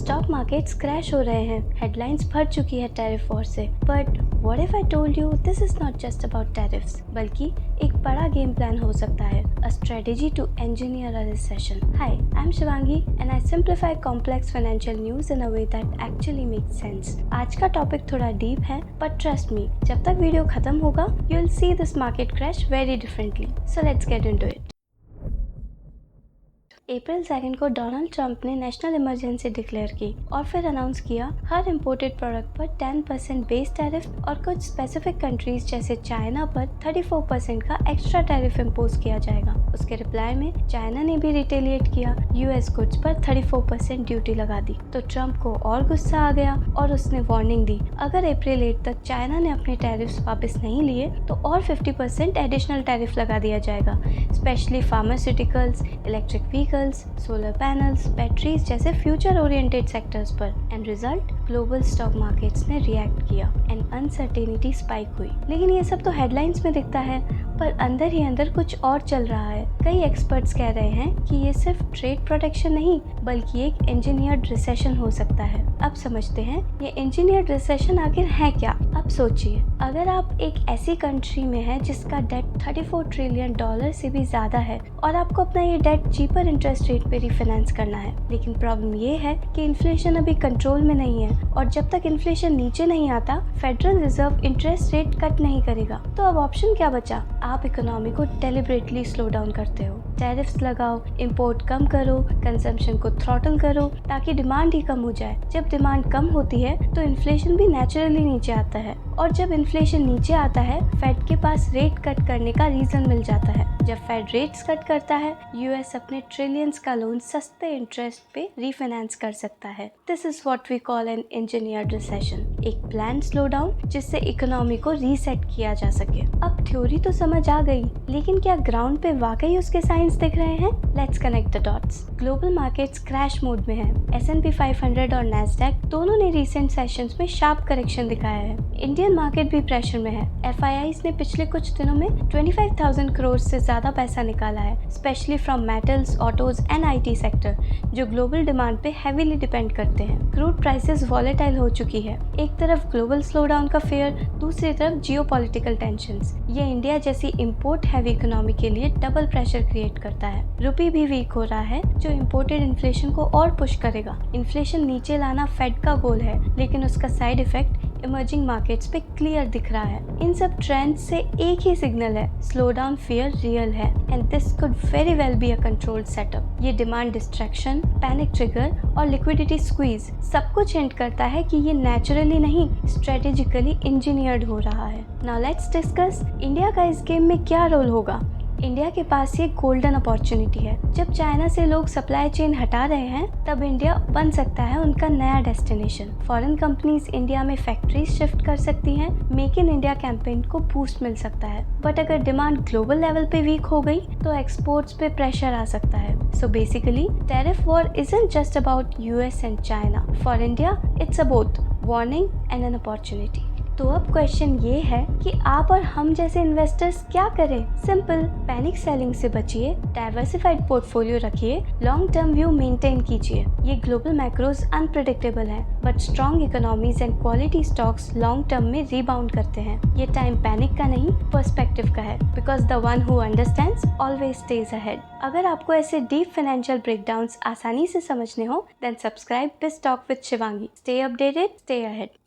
Stock markets crash हो रहे हैं, हेडलाइंस भर चुकी है टैरिफ वॉर से। But what if I told you this is not just about tariffs, बल्कि एक बड़ा गेम प्लान हो सकता है, a strategy to engineer a recession. Hi, I'm Shivangi and I simplify complex financial news in a way that actually makes sense. आज का topic थोड़ा deep है, but trust me, जब तक वीडियो खत्म होगा, you'll see this market crash very differently. So let's get into it. अप्रैल 2 को Donald Trump ने नेशनल इमरजेंसी डिक्लेयर की और फिर अनाउंस किया हर इम्पोर्टेड प्रोडक्ट पर 10% बेस टैरिफ और कुछ स्पेसिफिक कंट्रीज जैसे चाइना पर 34% का एक्स्ट्रा टैरिफ इम्पोज किया जाएगा। उसके रिप्लाई में चाइना ने भी रिटेलिएट किया, यूएस गुड्स पर 34% ड्यूटी लगा दी। तो ट्रंप को और गुस्सा आ गया और उसने वार्निंग दी, अगर अप्रैल 8 तक चाइना ने अपने टैरिफ्स वापस नहीं लिए तो और 50% एडिशनल टैरिफ लगा दिया जाएगा, specially pharmaceuticals, electric vehicle, solar panels, batteries जैसे फ्यूचर ओरिएंटेड सेक्टर्स पर। And result, global stock markets ने रिएक्ट किया एंड अनसर्टेनिटी स्पाइक हुई। लेकिन ये सब तो हेडलाइंस में दिखता है, पर अंदर ही अंदर कुछ और चल रहा है। कई एक्सपर्ट्स कह रहे हैं कि ये सिर्फ ट्रेड प्रोटेक्शन नहीं बल्कि एक इंजीनियर्ड रिसेशन हो सकता है। अब समझते हैं ये इंजीनियर्ड रिसेशन आखिर है क्या। अब सोचिए, अगर आप एक ऐसी कंट्री में हैं जिसका डेट $34 ट्रिलियन से भी ज्यादा है और आपको अपना ये डेट चीपर इंटरेस्ट रेट पे रिफाइनेंस करना है, लेकिन प्रॉब्लम ये है कि इन्फ्लेशन अभी कंट्रोल में नहीं है और जब तक इन्फ्लेशन नीचे नहीं आता federal reserve interest rate cut नहीं करेगा। तो अब ऑप्शन क्या बचा? आप इकोनॉमी को डेलिबरेटली स्लो डाउन करते हो, टैरिफ्स लगाओ, इंपोर्ट कम करो, कंजम्पशन को थ्रॉटल करो ताकि डिमांड ही कम हो जाए। जब डिमांड कम होती है तो इन्फ्लेशन भी नेचुरली नीचे आता है और जब इन्फ्लेशन नीचे आता है फेड के पास रेट कट करने का रीजन मिल जाता है। जब फेड रेट्स कट करता है यूएस अपने ट्रिलियंस का लोन सस्ते इंटरेस्ट पे रीफाइनेंस कर सकता है। This is what we call an engineered recession, एक प्लान स्लो डाउन जिससे इकोनॉमी को रीसेट किया जा सके। अब थ्योरी तो समझ आ गई, लेकिन क्या ग्राउंड पे वाकई उसके साइंस दिख रहे हैं? Let's connect the dots. Global markets crash mode में है। S&P 500 और नैस्डैक दोनों ने रिसेंट सेशंस में शार्प करेक्शन दिखाया है। इंडियन मार्केट भी प्रेशर में है। FIIs ने पिछले कुछ दिनों में 25,000 करोड़ से ज्यादा पैसा निकाला है, specially from metals, autos and IT sector जो ग्लोबल डिमांड पे हेवीली डिपेंड करते हैं। क्रूड प्राइसेस वॉलेटाइल हो चुकी है। एक तरफ ग्लोबल स्लोडाउन का फेयर, दूसरी तरफ जियोपॉलिटिकल टेंशंस। ये इंडिया जैसी इंपोर्ट हैवी इकोनॉमी के लिए डबल प्रेशर क्रिएट करता है। रुपी भी वीक हो रहा है जो इंपोर्टेड इन्फ्लेशन को और पुश करेगा। इन्फ्लेशन नीचे लाना फेड का गोल है, लेकिन उसका साइड इफेक्ट इमर्जिंग मार्केट्स पे क्लियर दिख रहा है। इन सब ट्रेंड्स से एक ही सिग्नल है, स्लो डाउन फियर रियल है and this could very well be a controlled setup. ये डिमांड डिस्ट्रैक्शन, पैनिक ट्रिगर और लिक्विडिटी स्क्वीज सब कुछ हिंट करता है कि ये नेचुरली नहीं स्ट्रेटेजिकली इंजीनियर्ड हो रहा है। नाउ लेट्स डिस्कस इंडिया का इस गेम में क्या रोल होगा। इंडिया के पास ये गोल्डन अपॉर्चुनिटी है। जब चाइना से लोग सप्लाई चेन हटा रहे हैं तब इंडिया बन सकता है उनका नया डेस्टिनेशन। फॉरेन कंपनीज इंडिया में फैक्ट्रीज शिफ्ट कर सकती हैं, मेक इन इंडिया कैंपेन को बूस्ट मिल सकता है। बट अगर डिमांड ग्लोबल लेवल पे वीक हो गई तो एक्सपोर्ट्स पे प्रेशर आ सकता है। So basically tariff war isn't just about US and China. For India it's a both warning and an opportunity. तो अब क्वेश्चन ये है कि आप और हम जैसे इन्वेस्टर्स क्या करें? सिंपल, पैनिक सेलिंग से बचिए, डाइवर्सिफाइड पोर्टफोलियो रखिए, लॉन्ग टर्म व्यू मेंटेन कीजिए। ये ग्लोबल मैक्रोज अनप्रेडिक्टेबल है, but strong economies and quality stocks long term में रीबाउंड करते हैं। ये टाइम पैनिक का नहीं पर्सपेक्टिव का है, because the one who understands always stage ahead. अगर आपको ऐसे डीप फाइनेंशियल ब्रेकडाउन्स आसानी से समझने हो then subscribe this talk with Shivangi. Stay updated, stay ahead.